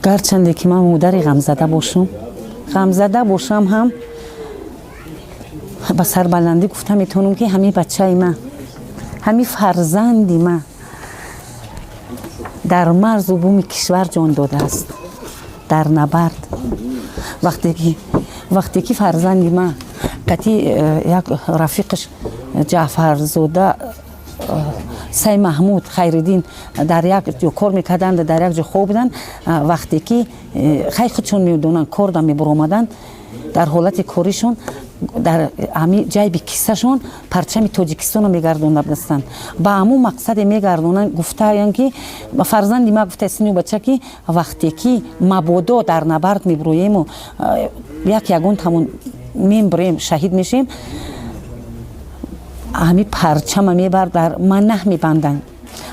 гарчанде ки ман модари ғамзада бошам ҳам ба сарбаландӣ гуфта метавонам ки ҳамин бачаи ман, ҳамин фарзанди ман дар марзу буми кишвар ҷон додааст. дар набард вақте ки фарзанди ман қати як рафиқаш ҷаъфарзода сай маҳмуд хайриддин дар як ҷо кор мекарданд, дар як ҷо хоб буданд. Вақте ки хай худшон медонанд корда мебаромаданд, дар ҳолати коришон дар ҳами ҷайби киссашон парчами тоҷикистоно мегардонда будастанд. ба ҳамун мақсаде мегардонанд. Гуфтаянд ки фарзанди ман гуфта синӯ бача ки вақте ки мабодо дар набард мебироему ягон тамон мебироем шаҳид мешем, ҳами парчама мебар дар манаҳ мебанданд.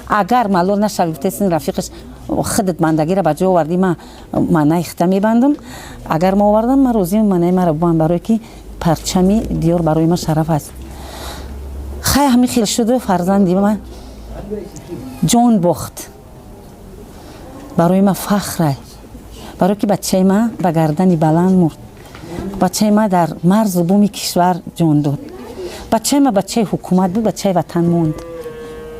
Агар малол нашави гуфта син рафиқаш худат бандагиро ба ҷо оварди, ман манаи хита мебандам. Агар ма овардам, ман розиам манаи маро бубанд, барое ки парчами диёр барои ман шараф аст. Хай ҳамин хел шуду фарзанди ман ҷон бохт. Барои ман фахрай. Барое ки бачаи ман ба гардани баланд мурд. Бачаи ман дар марзу буми кишвар ҷон дод. Бачаи ман бачаи ҳукумат буд, бачаи ватан монд.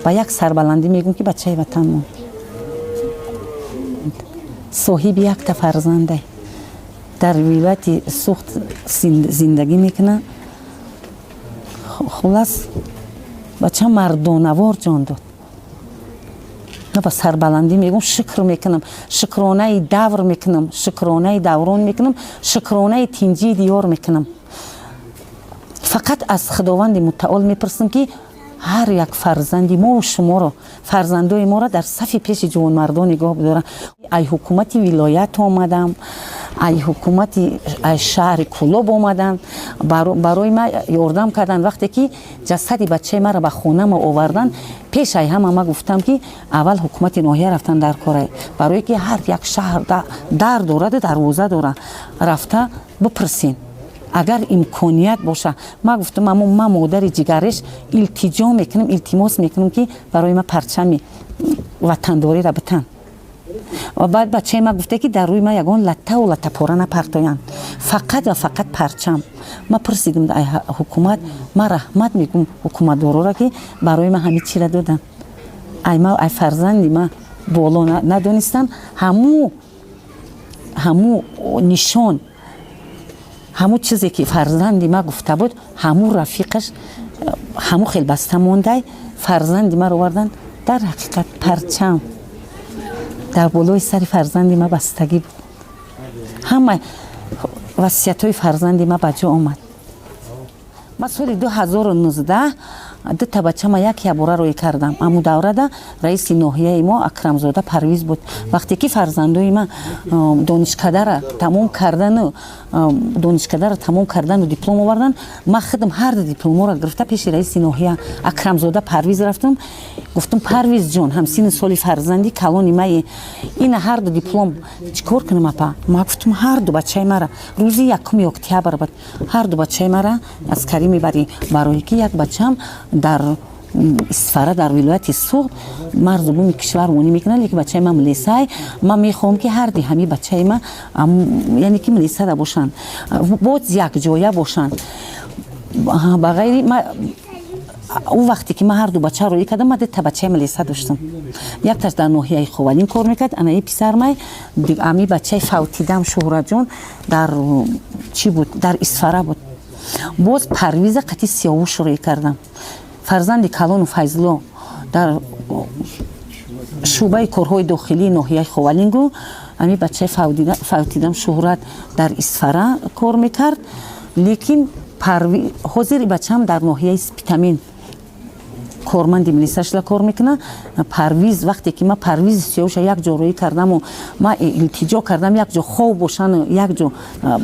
Ба як сарбаландӣ мегӯям ки бачаи ватан монд. соҳиби якта фарзандай дар вилояти сухт зиндагӣ мекунад. хулас бача мардонавор ҷон дод. ба сарбаландӣ мегӯям шукр мекунам, шукронаи давр мекунам, шукронаи даврон мекунам, шукронаи тинҷии диёр мекунам. фақат аз худованди мутаол мепурсам ки ҳар як фарзанди мову шуморо, фарзандои моро дар сафи пеши ҷувонмардон нигоҳ бидорам. ай ҳукумати вилоят омадам, ай ҳукумати ай шаҳри Кӯлоб омаданд, барои ман ёрдам карданд. Вақте ки ҷасади бачаи маро ба хонама оварданд, пеш ай ҳама ман гуфтам ки аввал ҳукумати ноҳия рафтан дар корай, барое ки ҳар як шаҳр дар дораду дарвоза дорад, рафта бипурсин. Агар имконият боша, ман гуфтам ман модари ҷигареш илтиҷо мекунам, илтимос мекунам ки барои ман парчами ватандориро битан. баъд бачаи ман гуфта ки дар рӯи ман ягон латтаву латтапора напартоянд, фақат ва фақат парчам. ман пурсидам ай ҳукумат, ман раҳмат мегӯям ҳукуматдороро ки барои ман ҳамин чиро доданд. ай фарзанди ман боло надонистам, ҳамун нишон, ҳамун чизе ки фарзанди ман гуфта буд, ҳамун рафиқаш ҳамун хел баста мондай фарзанди маро оварданд. дар ҳақиқат парчам дар болои сари фарзанди ман бастагӣ буд. ҳама васиятҳои фарзанди ман ба ҷо омад. ман соли 2019 дута бачама як ябора роӣ кардам. аму даврада раиси ноҳияи мо Акрамзода Парвиз буд. вақте ки фарзандои ман донишкадаро тамом кардану диплом оварданд, ман худам ҳар ду дипломоро гирифта пеши раиси ноҳия Акрамзода Парвиз рафтам. гуфтам Парвиз ҷон, ҳамсини соли фарзанди калони мае, ина ҳар ду диплом чӣ кор кунам апа? ман гуфтам ҳар ду бачаи маро рӯзи 1 октябр буд, ҳар ду бачаи маро аскарӣ мебарӣ, барое ки як бачам дар Исфара дар вилояти Суғд марзу буми кишвар монӣ мекунад, лекин бачаи ман милисаи, ман мехоҳам ки ҳар ду ҳами бачаи ман яъне ки милисада бошанд, боз якҷоя бошанд. ба ғайри او وقتی که من هر دو بچه رو کردم، من تا بچه ملیسا داشتم. یک تاش در ناحیه خوالین کار میکرد، انا پسر مای امی بچه فوتیدم شهرت جون در چی بود؟ در اسفاره بود. باز پرویز قطعی سیاوش رو کردم. فرزند کلان و فیضلو در شعبه کارهای داخلی ناحیه خوالین گو امی بچه فوتیدم شهرت در اسفاره کار میکرد. لیکن حاضر بچه‌ام در ناحیه سپیتامین کارمند ملیساش لا کار میکنه. پرویز وقتی که من پرویز سیاوش یک جا روی کردم و من التجا کردم یک جا خواب باشن یک جا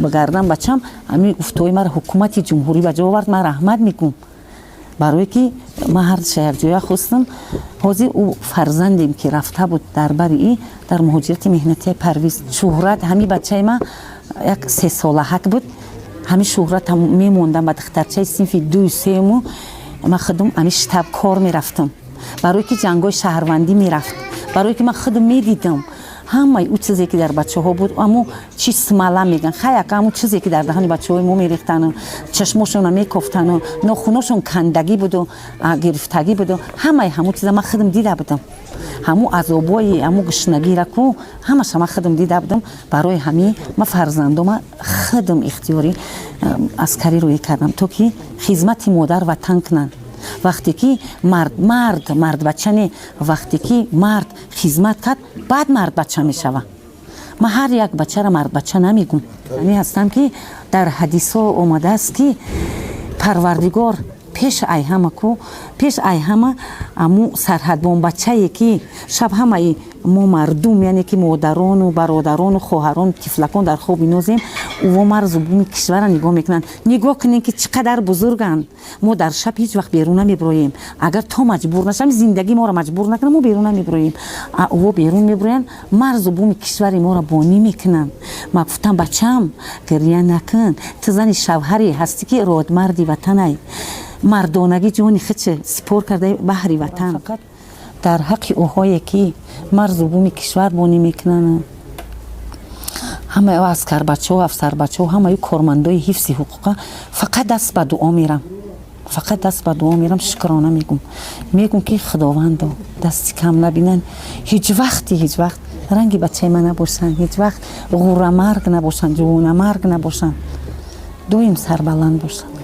بگردم بچه‌ام، امی گفتوی مرا حکومت جمهوری به جا آورد. من رحمت میگم برای که من هر یک جای خواستم. حاضر او فرزندیم که رفته بود در بری در مهاجرت مهنتی پرویز شهرت همین بچه من یک 3 سالهک بود. همین شهرت هم میموندم با دخترچه صنف 2 3 مو من خودم همیشه شتاب کار میرفتم برای که جنگای شهروندی میرفت، برای که من خودم میدیدم ҳамаи ӯ чизе ки дар бачаҳо буд аммо чи смала меган хаяка аммо чизе ки дар даҳани бачаҳои мо мерехтану чашмошона мекофтану нохуношон кандагӣ буду гирифтагӣ буду ҳамаи ҳамун чиза ман худам дида будам ҳамун азобои ҳамун гушнагира ку ҳамаша ман худам дида будам барои ҳамин ман фарзандома худам ихтиёри аскариро кардам то ки хизмати модар ватан кунанд вақте ки мардбача не вақте ки мард хизмат кард баъд мардбача мешавад ман ҳар як бачаро мардбача намегум яъне ҳастам ки дар ҳадисҳо омадааст ки парвардигор пеш ай ҳама аму сарҳадбонбачае ки шаб ҳамаи мо мардум яъне ки модарону бародарону хоҳарону тифлакон дар хоби нозем ӯво марзу буми кишвара нигоҳ мекунанд нигоҳ кунем ки чӣ қадар бузурганд мо дар шаб ҳеҷ вақт берун намебироем агар то маҷбур нашавем зиндагӣ моро маҷбур накунад мо берун намебироем ӯво берун мебироянд марзу буми кишвари моро бонӣ мекунанд ман гуфтам бачаам гирья накун ту зани шавҳаре ҳастӣ ки родмарди ватанай мардонагӣ ҷони худшо сипор кардаи баҳри ватан дар ҳаққи оҳое ки марзу буми кишвар бонӣ мекунанд ҳамаи аскарбачаҳо афсарбачаҳо ҳамаи кормандои ҳифзи ҳуқуқа фақат даст ба дуо мерам шукрона мегум ки худовандо дасти кам набинанд ҳеҷ вақт ранги бачаи ман набошанд ҳеҷ вақт ғуррамарг набошанд ҷувонамарг набошанд доим сарбаланд бошанд